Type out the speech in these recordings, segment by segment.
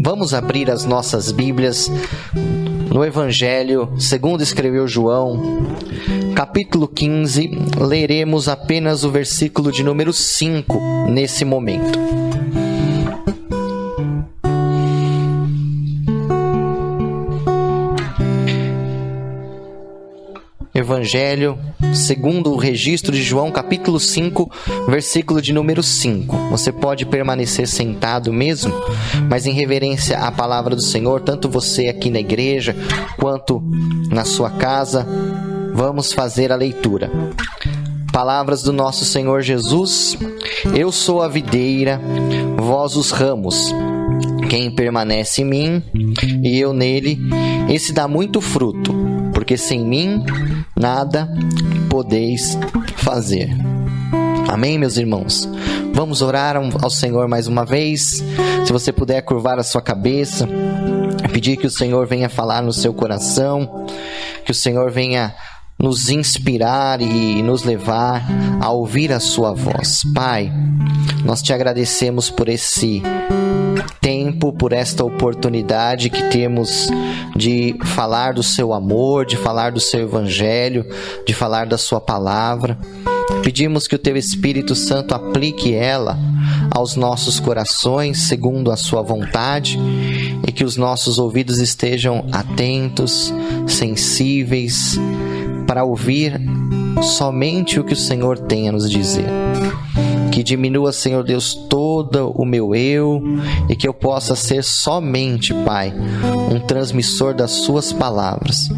Vamos abrir as nossas Bíblias no Evangelho segundo escreveu João, capítulo 15. Leremos apenas o versículo de número 5 nesse momento. Evangelho segundo o registro de João, capítulo 5, versículo de número 5. Você pode permanecer sentado mesmo, mas em reverência à palavra do Senhor, tanto você aqui na igreja, quanto na sua casa, vamos fazer a leitura. Palavras do nosso Senhor Jesus: Eu sou a videira, vós os ramos. Quem permanece em mim e eu nele, esse dá muito fruto, porque sem mim nada podeis fazer. Amém, meus irmãos? Vamos orar ao Senhor mais uma vez. Se você puder curvar a sua cabeça, pedir que o Senhor venha falar no seu coração, que o Senhor venha nos inspirar e nos levar a ouvir a sua voz. Pai, nós te agradecemos por esse tempo, por esta oportunidade que temos de falar do seu amor, de falar do seu evangelho, de falar da sua palavra. Pedimos que o teu Espírito Santo aplique ela aos nossos corações segundo a sua vontade e que os nossos ouvidos estejam atentos, sensíveis, para ouvir somente o que o Senhor tem a nos dizer. Que diminua, Senhor Deus, todo o meu eu e que eu possa ser somente, Pai, um transmissor das suas palavras.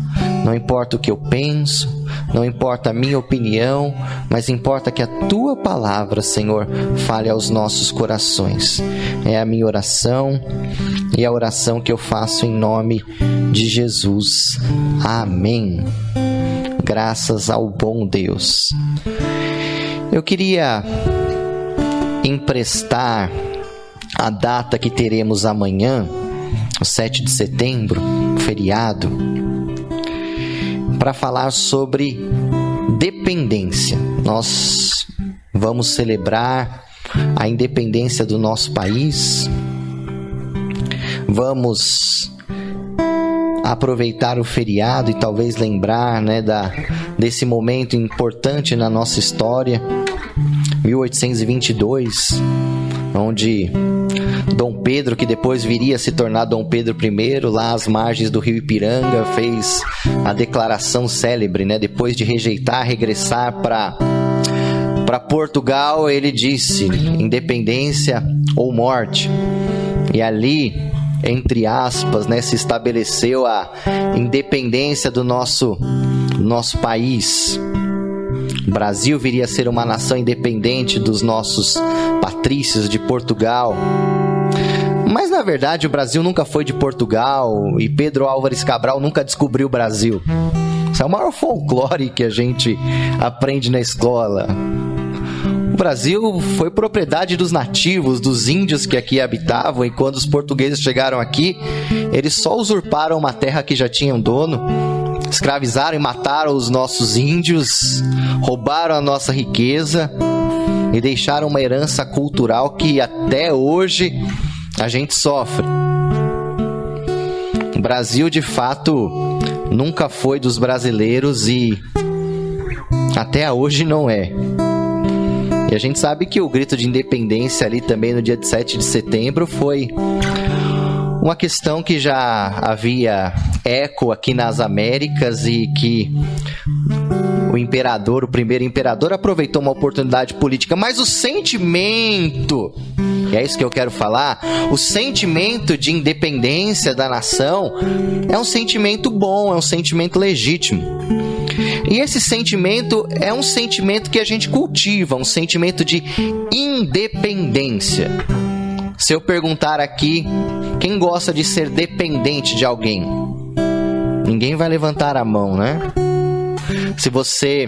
Não importa o que eu penso, não importa a minha opinião, mas importa que a tua palavra, Senhor, fale aos nossos corações. É a minha oração e a oração que eu faço em nome de Jesus. Amém. Graças ao bom Deus. Eu queria emprestar a data que teremos amanhã, o 7 de setembro, feriado, para falar sobre dependência. Nós vamos celebrar a independência do nosso país, vamos aproveitar o feriado e talvez lembrar, desse momento importante na nossa história, 1822, onde Dom Pedro, que depois viria a se tornar Dom Pedro I, lá às margens do rio Ipiranga, fez a declaração célebre, depois de rejeitar, regressar para Portugal, ele disse: independência ou morte. E ali, entre aspas, se estabeleceu a independência do nosso país. O Brasil viria a ser uma nação independente dos nossos patrícios de Portugal. Mas, na verdade, o Brasil nunca foi de Portugal e Pedro Álvares Cabral nunca descobriu o Brasil. Isso é o maior folclore que a gente aprende na escola. O Brasil foi propriedade dos nativos, dos índios que aqui habitavam, e quando os portugueses chegaram aqui, eles só usurparam uma terra que já tinha um dono, escravizaram e mataram os nossos índios, roubaram a nossa riqueza e deixaram uma herança cultural que até hoje a gente sofre. O Brasil, de fato, nunca foi dos brasileiros e até hoje não é. E a gente sabe que o grito de independência ali também no dia 7 de setembro foi uma questão que já havia eco aqui nas Américas e que o primeiro imperador, aproveitou uma oportunidade política. Mas o sentimento, e é isso que eu quero falar, o sentimento de independência da nação é um sentimento bom, é um sentimento legítimo. E esse sentimento é um sentimento que a gente cultiva, um sentimento de independência. Se eu perguntar aqui, quem gosta de ser dependente de alguém? Ninguém vai levantar a mão, Se você,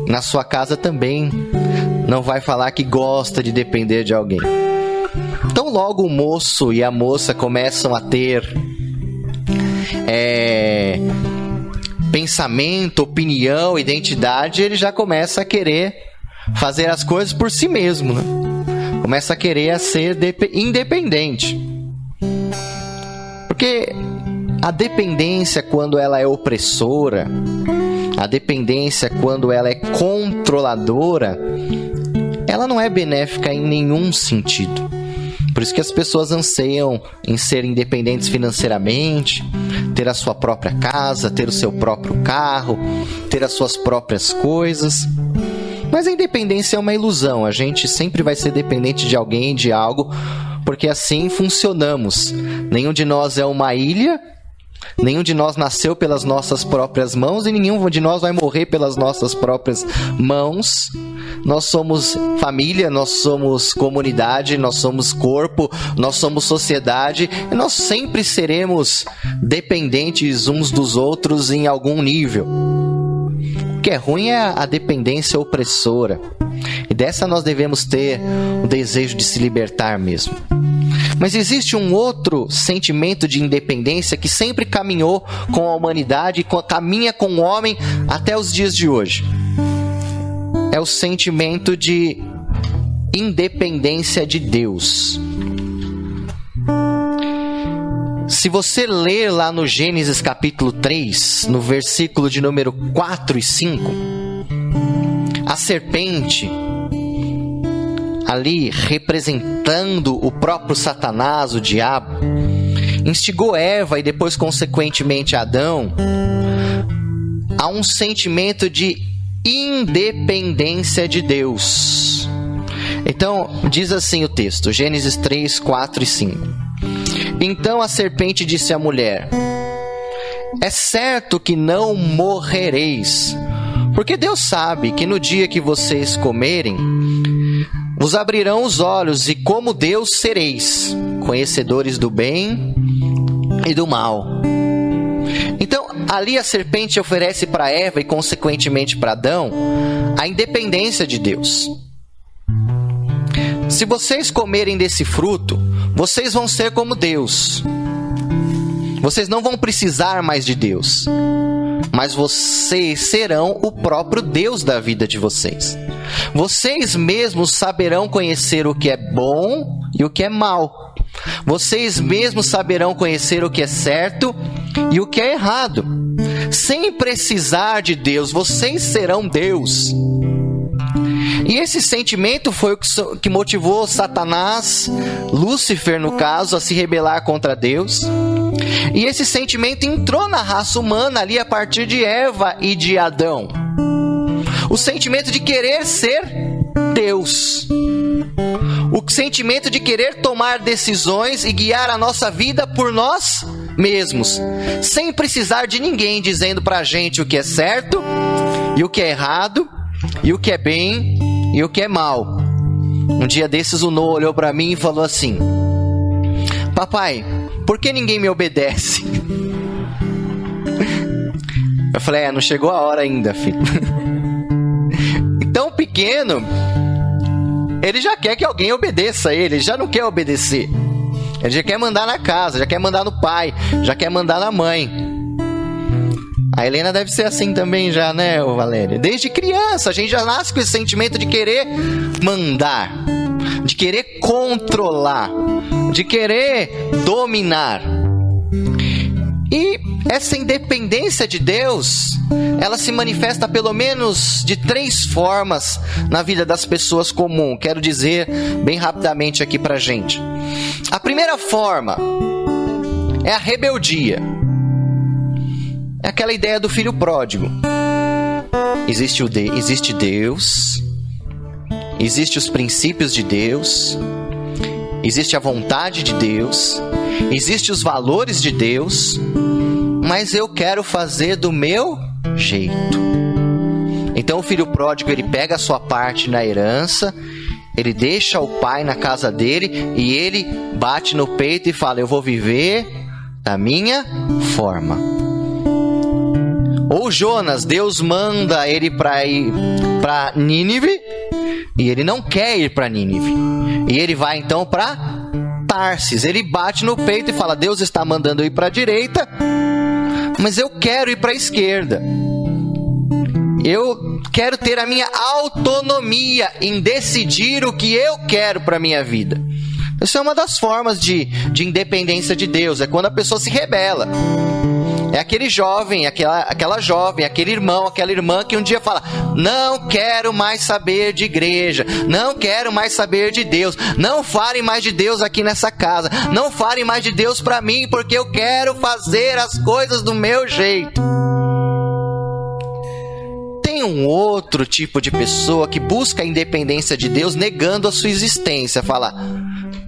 na sua casa também, não vai falar que gosta de depender de alguém. Então, logo o moço e a moça começam a ter pensamento, opinião, identidade, ele já começa a querer fazer as coisas por si mesmo, Começa a querer ser independente. Porque a dependência, quando ela é opressora, a dependência, quando ela é controladora, ela não é benéfica em nenhum sentido. Por isso que as pessoas anseiam em ser independentes financeiramente, ter a sua própria casa, ter o seu próprio carro, ter as suas próprias coisas. Mas a independência é uma ilusão. A gente sempre vai ser dependente de alguém, de algo, porque assim funcionamos. Nenhum de nós é uma ilha, nenhum de nós nasceu pelas nossas próprias mãos e nenhum de nós vai morrer pelas nossas próprias mãos. Nós somos família, nós somos comunidade, nós somos corpo, nós somos sociedade e nós sempre seremos dependentes uns dos outros em algum nível. O que é ruim é a dependência opressora. E dessa nós devemos ter o desejo de se libertar mesmo. Mas existe um outro sentimento de independência que sempre caminhou com a humanidade e caminha com o homem até os dias de hoje. É o sentimento de independência de Deus. Se você ler lá no Gênesis capítulo 3, no versículo de número 4 e 5, a serpente, ali representando o próprio Satanás, o diabo, instigou Eva e depois consequentemente Adão a um sentimento de independência de Deus. Então, diz assim o texto, Gênesis 3, 4 e 5. Então a serpente disse à mulher: é certo que não morrereis, porque Deus sabe que no dia que vocês comerem, vos abrirão os olhos, e como Deus sereis, conhecedores do bem e do mal. Então, ali a serpente oferece para Eva e, consequentemente, para Adão, a independência de Deus. Se vocês comerem desse fruto, vocês vão ser como Deus. Vocês não vão precisar mais de Deus, mas vocês serão o próprio Deus da vida de vocês. Vocês mesmos saberão conhecer o que é bom e o que é mal. Vocês mesmos saberão conhecer o que é certo e o que é errado. Sem precisar de Deus, vocês serão Deus. E esse sentimento foi o que motivou Satanás, Lúcifer no caso, a se rebelar contra Deus. E esse sentimento entrou na raça humana ali a partir de Eva e de Adão. O sentimento de querer ser Deus. O sentimento de querer tomar decisões e guiar a nossa vida por nós mesmos, sem precisar de ninguém dizendo pra gente o que é certo e o que é errado, e o que é bem e o que é mal. Um dia desses o Noah olhou pra mim e falou assim: papai, por que ninguém me obedece? Eu falei: não chegou a hora ainda, filho. Então, pequeno, ele já quer que alguém obedeça a ele, ele já não quer obedecer. Ele já quer mandar na casa, já quer mandar no pai, já quer mandar na mãe. A Helena deve ser assim também já, né, Valéria? Desde criança, a gente já nasce com esse sentimento de querer mandar, de querer controlar, de querer dominar. E essa independência de Deus, ela se manifesta pelo menos de 3 formas na vida das pessoas comuns. Quero dizer bem rapidamente aqui pra gente. A primeira forma é a rebeldia. É aquela ideia do filho pródigo. Existe Deus, existem os princípios de Deus, existe a vontade de Deus, existem os valores de Deus, mas eu quero fazer do meu jeito. Então o filho pródigo, ele pega a sua parte na herança, ele deixa o pai na casa dele e ele bate no peito e fala: eu vou viver da minha forma. Ou Jonas, Deus manda ele para ir para Nínive e ele não quer ir para Nínive. E ele vai então para Tarsis. Ele bate no peito e fala: Deus está mandando eu ir para a direita, mas eu quero ir para a esquerda. Eu quero ter a minha autonomia em decidir o que eu quero para a minha vida. Isso é uma das formas de independência de Deus, é quando a pessoa se rebela. É aquele jovem, aquela jovem, aquele irmão, aquela irmã que um dia fala: não quero mais saber de igreja, não quero mais saber de Deus, não falem mais de Deus aqui nessa casa, não falem mais de Deus para mim, porque eu quero fazer as coisas do meu jeito. Tem um outro tipo de pessoa que busca a independência de Deus negando a sua existência, fala: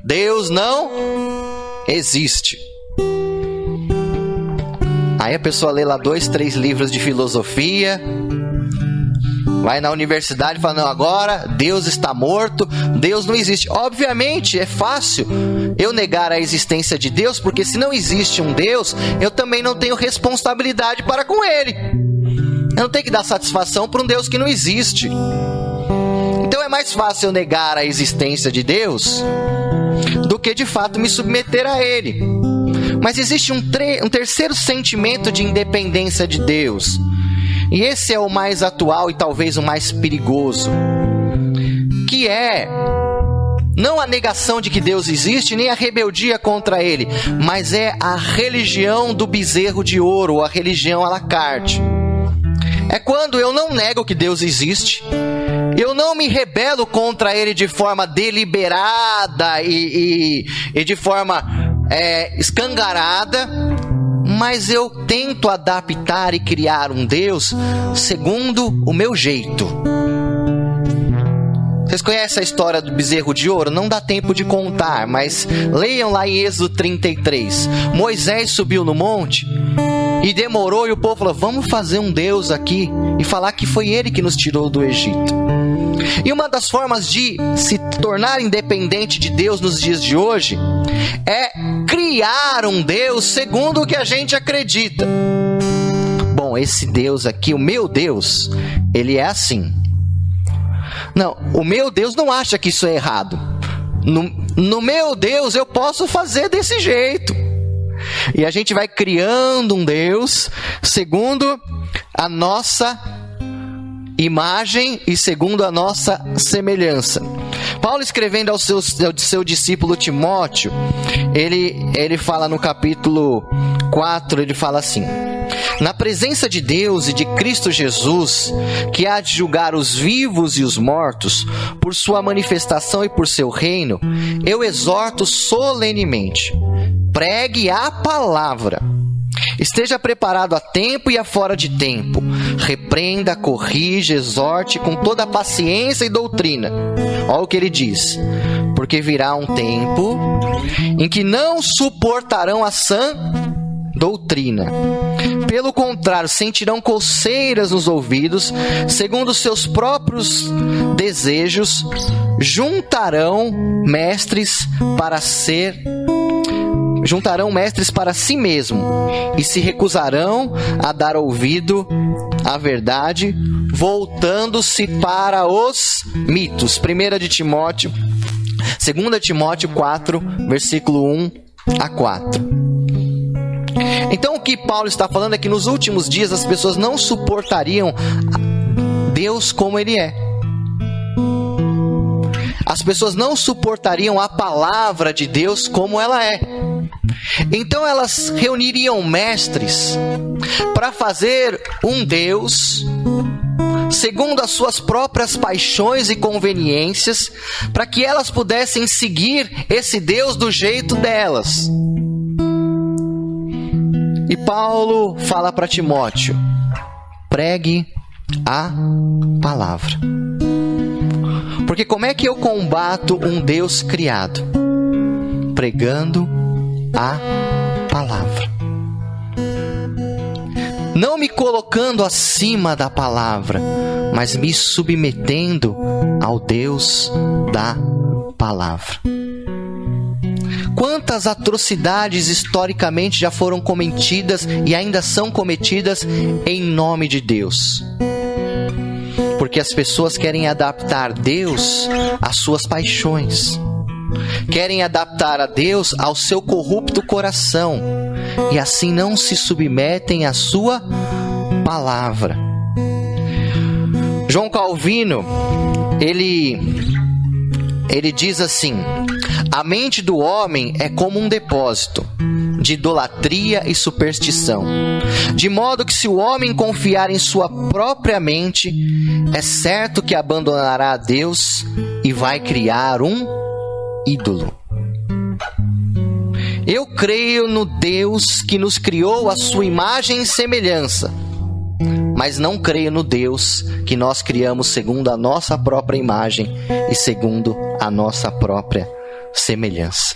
Deus não existe. Aí a pessoa lê lá 2, 3 livros de filosofia, vai na universidade e fala: não, agora Deus está morto, Deus não existe. Obviamente é fácil eu negar a existência de Deus, porque se não existe um Deus, eu também não tenho responsabilidade para com Ele. Eu não tenho que dar satisfação para um Deus que não existe. Então é mais fácil eu negar a existência de Deus do que de fato me submeter a Ele. Mas existe um terceiro sentimento de independência de Deus. E esse é o mais atual e talvez o mais perigoso. Que é não a negação de que Deus existe, nem a rebeldia contra Ele, mas é a religião do bezerro de ouro, ou a religião à la carte. É quando eu não nego que Deus existe, eu não me rebelo contra Ele de forma deliberada e de forma escangarada, mas eu tento adaptar e criar um Deus segundo o meu jeito. Vocês conhecem a história do bezerro de ouro? Não dá tempo de contar, mas leiam lá em Êxodo 33. Moisés subiu no monte e demorou, e o povo falou: vamos fazer um Deus aqui e falar que foi Ele que nos tirou do Egito. E uma das formas de se tornar independente de Deus nos dias de hoje é criar um Deus segundo o que a gente acredita. Bom, esse Deus aqui, o meu Deus, ele é assim. Não, o meu Deus não acha que isso é errado. No meu Deus eu posso fazer desse jeito. E a gente vai criando um Deus segundo a nossa imagem e segundo a nossa semelhança. Paulo, escrevendo ao seu discípulo Timóteo, ele fala no capítulo 4, ele fala assim: na presença de Deus e de Cristo Jesus, que há de julgar os vivos e os mortos, por sua manifestação e por seu reino, eu exorto solenemente: pregue a palavra. Esteja preparado a tempo e a fora de tempo. Repreenda, corrija, exorte com toda a paciência e doutrina. Olha o que ele diz: porque virá um tempo em que não suportarão a sã doutrina. Pelo contrário, sentirão coceiras nos ouvidos, segundo seus próprios desejos, juntarão mestres para si mesmo, e se recusarão a dar ouvido à verdade, voltando-se para os mitos. 2 Timóteo 4, versículo 1 a 4. Então o que Paulo está falando é que nos últimos dias as pessoas não suportariam Deus como Ele é. As pessoas não suportariam a palavra de Deus como ela é. Então elas reuniriam mestres para fazer um Deus segundo as suas próprias paixões e conveniências, para que elas pudessem seguir esse Deus do jeito delas. E Paulo fala para Timóteo: pregue a palavra. Porque como é que eu combato um Deus criado? Pregando a palavra. Não me colocando acima da palavra, mas me submetendo ao Deus da palavra. Quantas atrocidades historicamente já foram cometidas e ainda são cometidas em nome de Deus? Porque as pessoas querem adaptar Deus às suas paixões. Querem adaptar a Deus ao seu corrupto coração. E assim não se submetem à sua palavra. João Calvino, ele ele diz assim: a mente do homem é como um depósito de idolatria e superstição, de modo que se o homem confiar em sua própria mente, é certo que abandonará a Deus e vai criar um ídolo. Eu creio no Deus que nos criou à sua imagem e semelhança, mas não creio no Deus que nós criamos segundo a nossa própria imagem e segundo a nossa própria semelhança.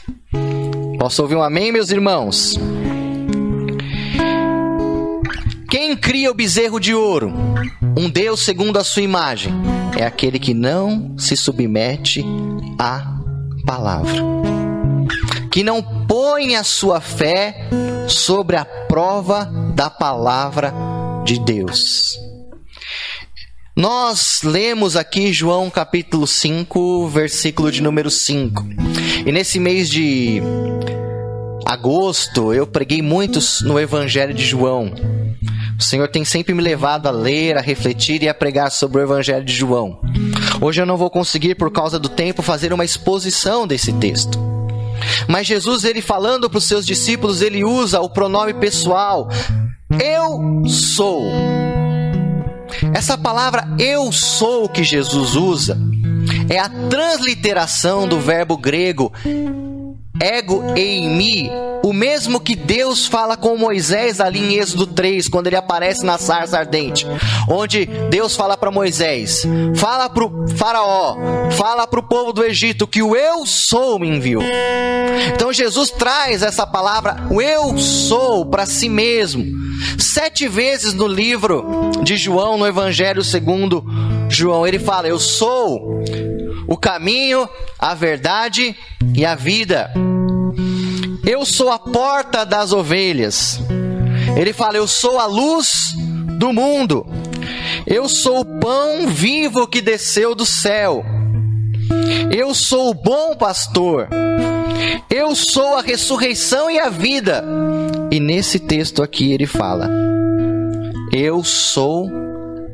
Posso ouvir um amém, meus irmãos? Quem cria o bezerro de ouro, um Deus segundo a sua imagem, é aquele que não se submete à palavra, que não põe a sua fé sobre a prova da palavra de Deus. Nós lemos aqui João capítulo 5, versículo de número 5. E nesse mês de agosto eu preguei muito no Evangelho de João. O Senhor tem sempre me levado a ler, a refletir e a pregar sobre o Evangelho de João. Hoje eu não vou conseguir, por causa do tempo, fazer uma exposição desse texto. Mas Jesus, ele falando para os seus discípulos, ele usa o pronome pessoal: eu sou. Essa palavra eu sou que Jesus usa é a transliteração do verbo grego ego eimi, o mesmo que Deus fala com Moisés ali em Êxodo 3, quando ele aparece na sarça ardente, onde Deus fala para Moisés: fala para o faraó, fala para o povo do Egito que o eu sou me enviou. Então Jesus traz essa palavra, o eu sou, para si mesmo. 7 vezes no livro de João, no Evangelho segundo João, ele fala: eu sou o caminho, a verdade e a vida. Eu sou a porta das ovelhas. Ele fala: eu sou a luz do mundo. Eu sou o pão vivo que desceu do céu. Eu sou o bom pastor. Eu sou a ressurreição e a vida. E nesse texto aqui ele fala: eu sou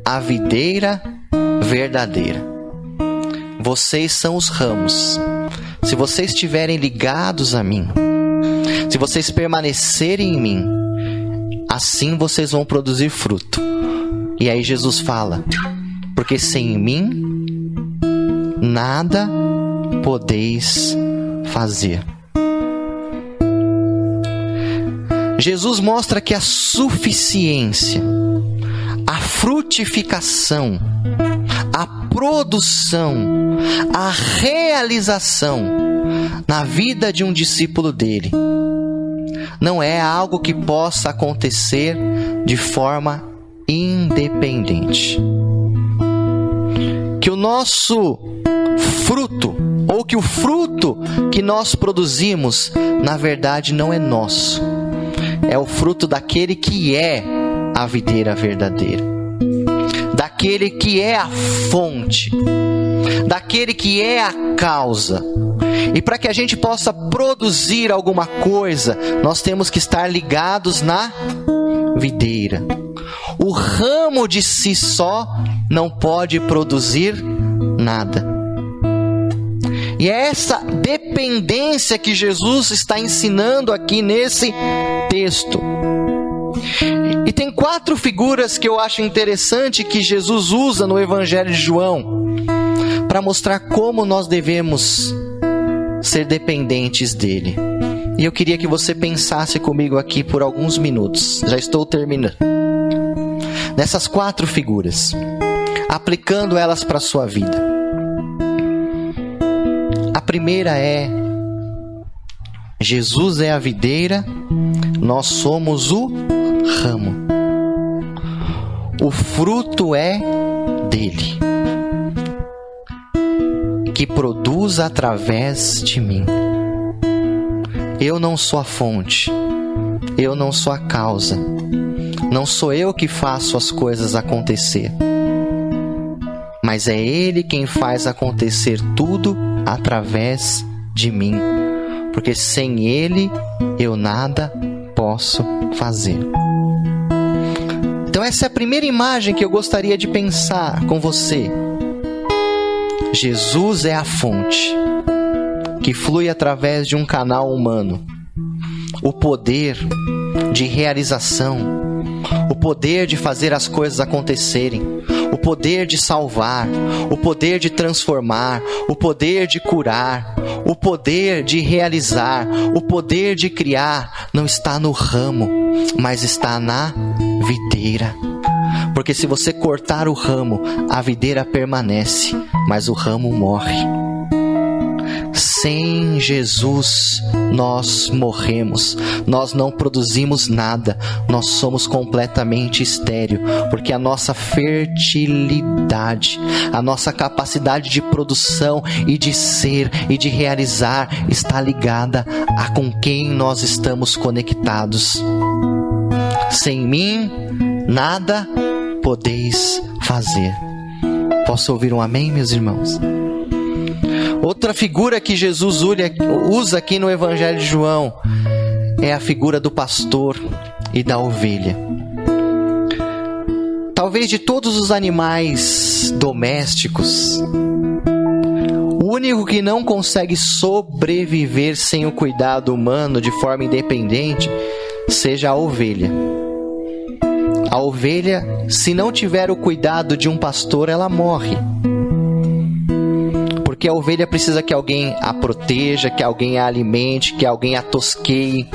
a videira verdadeira. Vocês são os ramos. Se vocês estiverem ligados a mim, se vocês permanecerem em mim, assim vocês vão produzir fruto. E aí Jesus fala: porque sem mim nada podeis fazer. Jesus mostra que a suficiência, a frutificação, a produção, a realização na vida de um discípulo dele não é algo que possa acontecer de forma independente. Que o nosso fruto, ou que o fruto que nós produzimos, na verdade não é nosso. É o fruto daquele que é a videira verdadeira, daquele que é a fonte, daquele que é a causa. E para que a gente possa produzir alguma coisa, nós temos que estar ligados na videira. O ramo de si só não pode produzir nada. E é essa dependência que Jesus está ensinando aqui nesse texto. E tem 4 figuras que eu acho interessante que Jesus usa no Evangelho de João para mostrar como nós devemos ser dependentes dele. E eu queria que você pensasse comigo aqui por alguns minutos. Já estou terminando. Nessas 4 figuras, aplicando elas para a sua vida. A primeira é: Jesus é a videira, nós somos o ramo. O fruto é dele, que produz através de mim. Eu não sou a fonte, eu não sou a causa, não sou eu que faço as coisas acontecer, mas é ele quem faz acontecer tudo através de mim, porque sem ele eu nada posso fazer. Então essa é a primeira imagem que eu gostaria de pensar com você. Jesus é a fonte, que flui através de um canal humano. O poder de realização, o poder de fazer as coisas acontecerem, o poder de salvar, o poder de transformar, o poder de curar, o poder de realizar, o poder de criar, não está no ramo, mas está na videira. Porque se você cortar o ramo, a videira permanece, mas o ramo morre. Sem Jesus, nós morremos, nós não produzimos nada, nós somos completamente estéril, porque a nossa fertilidade, a nossa capacidade de produção e de ser e de realizar está ligada a com quem nós estamos conectados. Sem mim, nada podeis fazer. Posso ouvir um amém, meus irmãos? Outra figura que Jesus usa aqui no Evangelho de João é a figura do pastor e da ovelha. Talvez de todos os animais domésticos, o único que não consegue sobreviver sem o cuidado humano de forma independente seja a ovelha. A ovelha, se não tiver o cuidado de um pastor, ela morre. Porque a ovelha precisa que alguém a proteja, que alguém a alimente, que alguém a tosqueie.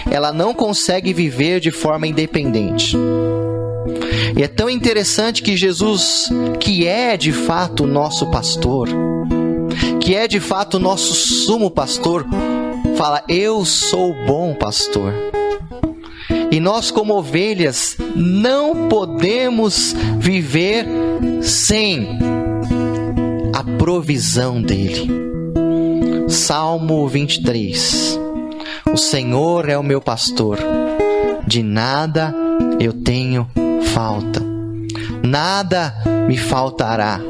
Ela não consegue viver de forma independente. E é tão interessante que Jesus, que é de fato o nosso pastor, que é de fato o nosso sumo pastor, fala: eu sou o bom pastor. E nós, como ovelhas, não podemos viver sem a provisão dele. Salmo 23. O Senhor é o meu pastor, de nada eu tenho falta, nada me faltará.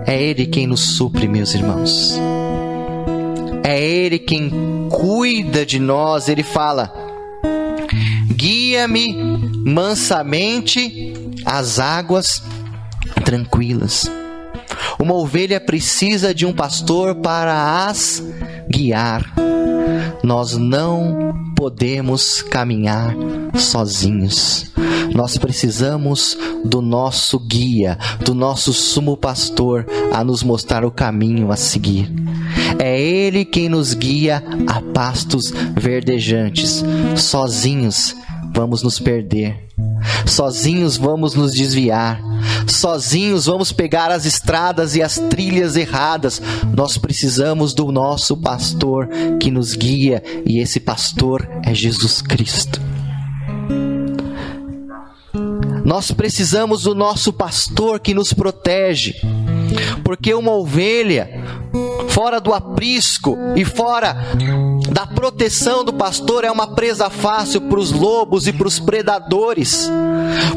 É Ele quem nos supre, meus irmãos. É Ele quem cuida de nós. Ele fala: guia-me mansamente às águas tranquilas. Uma ovelha precisa de um pastor para as guiar. Nós não podemos caminhar sozinhos. Nós precisamos do nosso guia, do nosso sumo pastor, a nos mostrar o caminho a seguir. É Ele quem nos guia a pastos verdejantes. Sozinhos vamos nos perder. Sozinhos vamos nos desviar. Sozinhos vamos pegar as estradas e as trilhas erradas. Nós precisamos do nosso pastor que nos guia, e esse pastor é Jesus Cristo. Nós precisamos do nosso pastor que nos protege, porque uma ovelha fora do aprisco e fora da proteção do pastor é uma presa fácil para os lobos e para os predadores.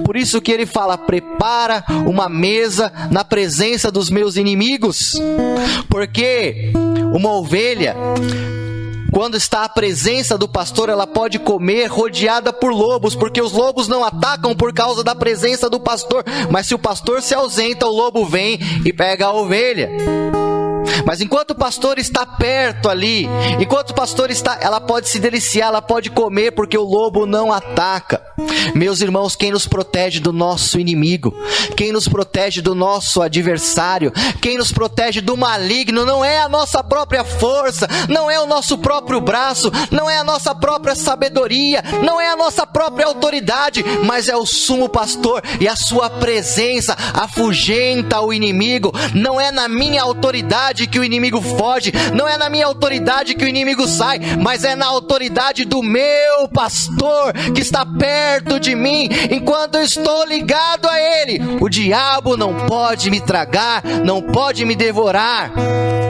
Por isso que ele fala: prepara uma mesa na presença dos meus inimigos. Porque uma ovelha, quando está à presença do pastor, ela pode comer rodeada por lobos, porque os lobos não atacam por causa da presença do pastor. Mas se o pastor se ausenta, o lobo vem e pega a ovelha. Mas enquanto o pastor está perto ali, enquanto o pastor está, ela pode se deliciar, ela pode comer, porque o lobo não ataca. Meus irmãos, quem nos protege do nosso inimigo, quem nos protege do nosso adversário, quem nos protege do maligno, não é a nossa própria força, não é o nosso próprio braço, não é a nossa própria sabedoria, não é a nossa própria autoridade, mas é o sumo pastor, e a sua presença afugenta o inimigo. Não é na minha autoridade que o inimigo foge, não é na minha autoridade que o inimigo sai, mas é na autoridade do meu pastor que está perto de mim. Enquanto eu estou ligado a ele, o diabo não pode me tragar, não pode me devorar.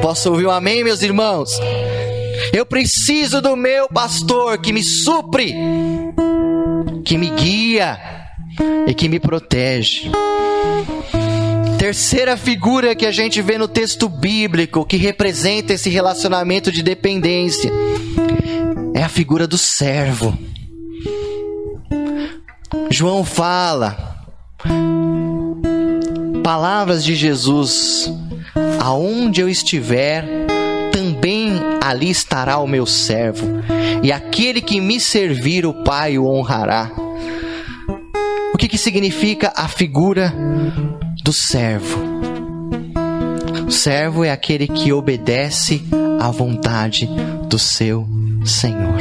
Posso ouvir um amém, meus irmãos? Eu preciso do meu pastor que me supre, que me guia e que me protege. Terceira figura que a gente vê no texto bíblico que representa esse relacionamento de dependência é a figura do servo. João fala, palavras de Jesus: aonde eu estiver, ali estará o meu servo, e aquele que me servir, o Pai o honrará. O que significa a figura do servo? O servo é aquele que obedece à vontade do seu Senhor.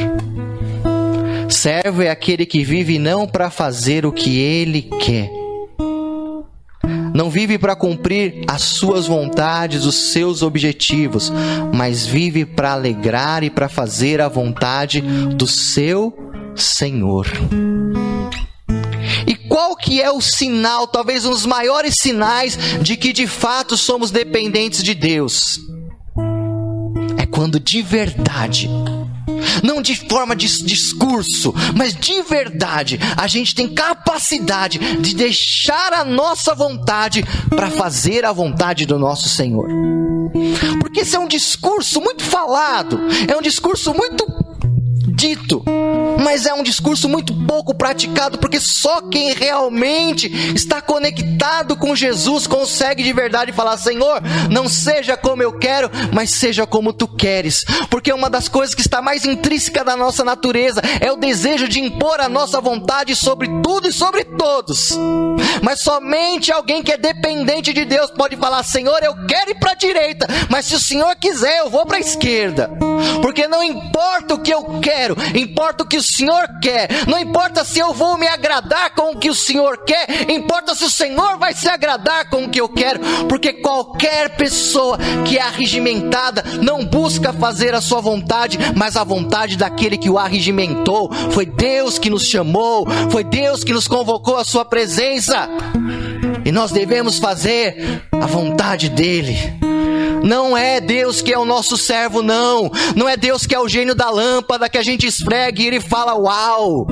Servo é aquele que vive não para fazer o que ele quer, não vive para cumprir as suas vontades, os seus objetivos, mas vive para alegrar e para fazer a vontade do seu Senhor. E qual que é o sinal, talvez um dos maiores sinais de que de fato somos dependentes de Deus? É quando de verdade, não de forma de discurso, mas de verdade, a gente tem capacidade de deixar a nossa vontade para fazer a vontade do nosso Senhor. Porque esse é um discurso muito falado, é um discurso muito dito, mas é um discurso muito pouco praticado, porque só quem realmente está conectado com Jesus consegue de verdade falar: Senhor, não seja como eu quero, mas seja como tu queres. Porque uma das coisas que está mais intrínseca da nossa natureza é o desejo de impor a nossa vontade sobre tudo e sobre todos. Mas somente alguém que é dependente de Deus pode falar: Senhor, eu quero ir para a direita, mas se o Senhor quiser eu vou para a esquerda. Porque não importa o que eu quero, importa o que o Senhor quer. Não importa se eu vou me agradar com o que o Senhor quer, importa se o Senhor vai se agradar com o que eu quero. Porque qualquer pessoa que é arregimentada não busca fazer a sua vontade, mas a vontade daquele que o arregimentou. Foi Deus que nos chamou, foi Deus que nos convocou à sua presença, e nós devemos fazer a vontade dele. Não é Deus que é o nosso servo, não é Deus que é o gênio da lâmpada que a gente esfrega e ele fala: uau,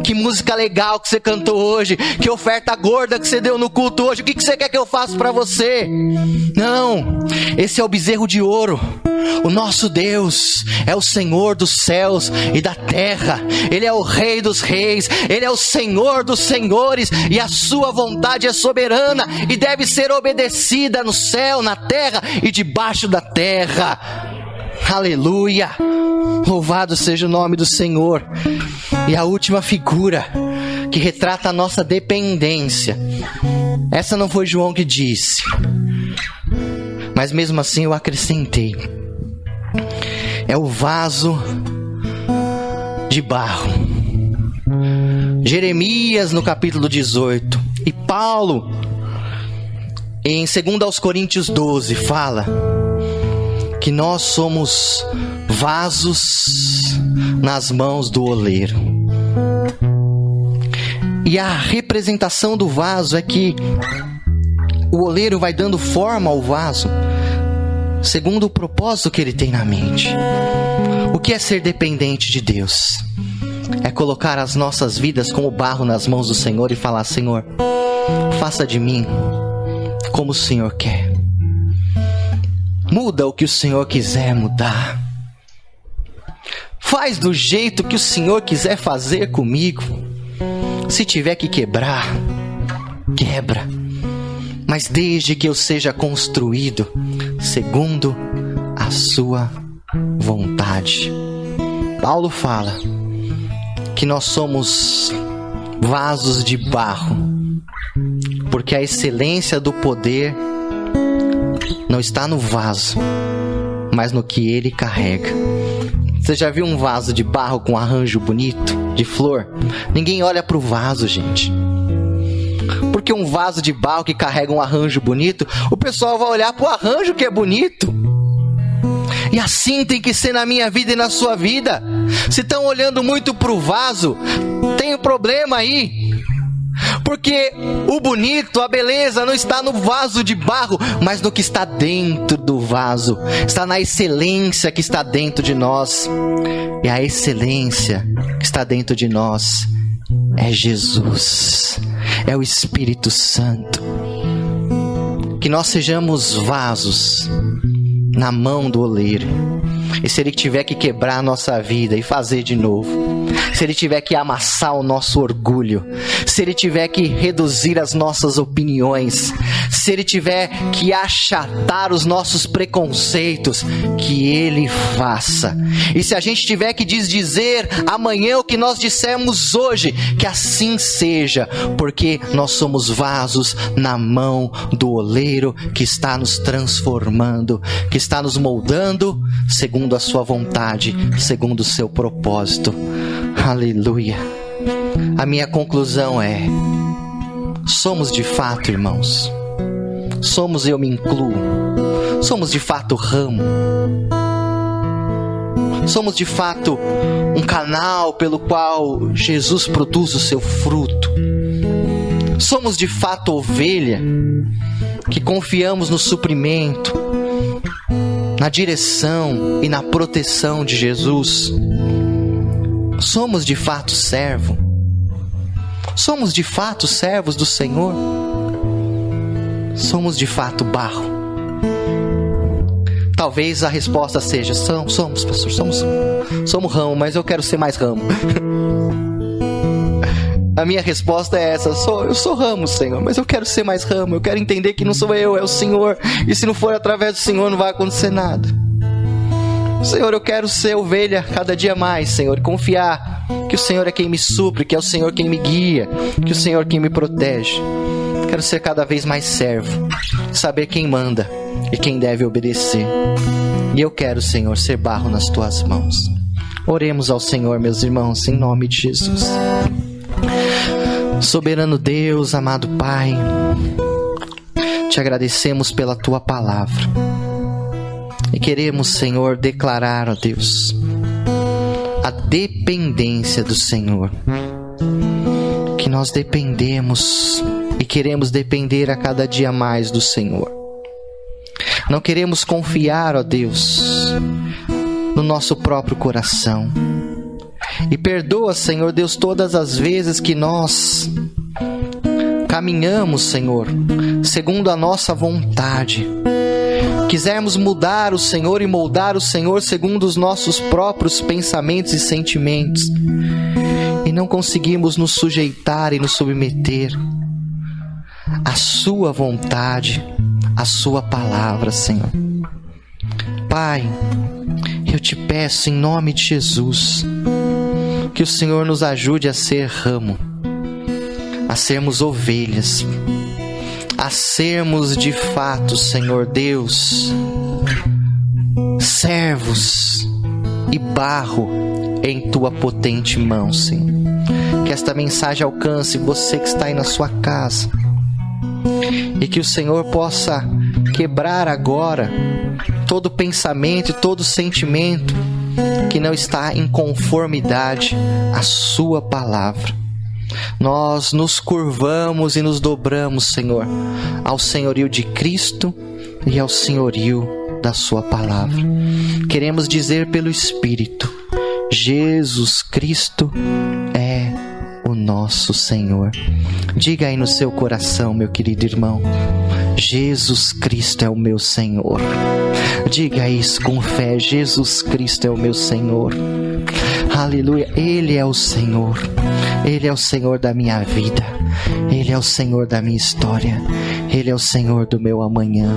que música legal que você cantou hoje, que oferta gorda que você deu no culto hoje, o que você quer que eu faça para você? Não, esse é o bezerro de ouro. O nosso Deus é o Senhor dos céus e da terra. Ele é o Rei dos reis, Ele é o Senhor dos senhores, e a sua vontade é soberana e deve ser obedecida no céu, na terra e debaixo da terra. Aleluia! Louvado seja o nome do Senhor. E a última figura que retrata a nossa dependência, essa não foi João que disse, mas mesmo assim eu acrescentei, é o vaso de barro. Jeremias no capítulo 18, e Paulo em 2 Coríntios 12 fala que nós somos vasos nas mãos do oleiro. E a representação do vaso é que o oleiro vai dando forma ao vaso segundo o propósito que ele tem na mente. O que é ser dependente de Deus? É colocar as nossas vidas como barro nas mãos do Senhor e falar: Senhor, faça de mim como o Senhor quer. Muda o que o Senhor quiser mudar. Faz do jeito que o Senhor quiser fazer comigo. Se tiver que quebrar, quebra. Mas desde que eu seja construído segundo a sua vontade. Paulo fala que nós somos vasos de barro, porque a excelência do poder não está no vaso, mas no que ele carrega. Você já viu um vaso de barro com arranjo bonito, de flor? Ninguém olha para o vaso, gente. Porque um vaso de barro que carrega um arranjo bonito, o pessoal vai olhar para o arranjo que é bonito. E assim tem que ser na minha vida e na sua vida. Se estão olhando muito para o vaso, tem um problema aí. Porque o bonito, a beleza não está no vaso de barro, mas no que está dentro do vaso. Está na excelência que está dentro de nós. E a excelência que está dentro de nós é Jesus, é o Espírito Santo. Que nós sejamos vasos na mão do oleiro. E se ele tiver que quebrar a nossa vida e fazer de novo, se Ele tiver que amassar o nosso orgulho, se Ele tiver que reduzir as nossas opiniões, se Ele tiver que achatar os nossos preconceitos, que Ele faça. E se a gente tiver que desdizer amanhã o que nós dissemos hoje, que assim seja, porque nós somos vasos na mão do oleiro que está nos transformando, que está nos moldando segundo a sua vontade, segundo o seu propósito. Aleluia. A minha conclusão é: somos de fato, irmãos, somos, eu me incluo, somos de fato ramo, somos de fato um canal pelo qual Jesus produz o seu fruto, somos de fato ovelha que confiamos no suprimento, na direção e na proteção de Jesus. Somos de fato servo, somos de fato servos do Senhor, somos de fato barro. Talvez a resposta seja: somos, pastor, somos ramo, mas eu quero ser mais ramo. A minha resposta é essa: eu sou ramo, Senhor, mas eu quero ser mais ramo, eu quero entender que não sou eu, é o Senhor, e se não for através do Senhor não vai acontecer nada. Senhor, eu quero ser ovelha cada dia mais, Senhor, confiar que o Senhor é quem me supre, que é o Senhor quem me guia, que o Senhor quem me protege. Quero ser cada vez mais servo, saber quem manda e quem deve obedecer. E eu quero, Senhor, ser barro nas tuas mãos. Oremos ao Senhor, meus irmãos, em nome de Jesus. Soberano Deus, amado Pai, te agradecemos pela tua palavra e queremos, Senhor, declarar, ó Deus, a dependência do Senhor, que nós dependemos e queremos depender a cada dia mais do Senhor. Não queremos confiar, ó Deus, no nosso próprio coração. E perdoa, Senhor Deus, todas as vezes que nós caminhamos, Senhor, segundo a nossa vontade. Quisermos mudar o Senhor e moldar o Senhor segundo os nossos próprios pensamentos e sentimentos. E não conseguimos nos sujeitar e nos submeter à sua vontade, à sua palavra, Senhor. Pai, eu te peço em nome de Jesus, que o Senhor nos ajude a ser ramo, a sermos ovelhas, a sermos de fato, Senhor Deus, servos e barro em tua potente mão, Senhor. Que esta mensagem alcance você que está aí na sua casa e que o Senhor possa quebrar agora todo pensamento e todo sentimento que não está em conformidade à sua palavra. Nós nos curvamos e nos dobramos, Senhor, ao senhorio de Cristo e ao senhorio da sua palavra. Queremos dizer pelo Espírito: Jesus Cristo é o nosso Senhor. Diga aí no seu coração, meu querido irmão: Jesus Cristo é o meu Senhor. Diga isso com fé: Jesus Cristo é o meu Senhor. Aleluia, Ele é o Senhor. Ele é o Senhor da minha vida. Ele é o Senhor da minha história. Ele é o Senhor do meu amanhã.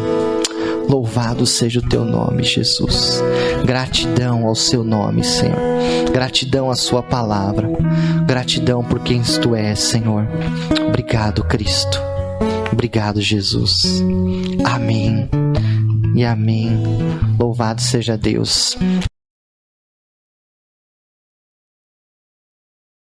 Louvado seja o teu nome, Jesus. Gratidão ao seu nome, Senhor. Gratidão à sua palavra. Gratidão por quem tu és, Senhor. Obrigado, Cristo. Obrigado, Jesus. Amém e amém. Louvado seja Deus.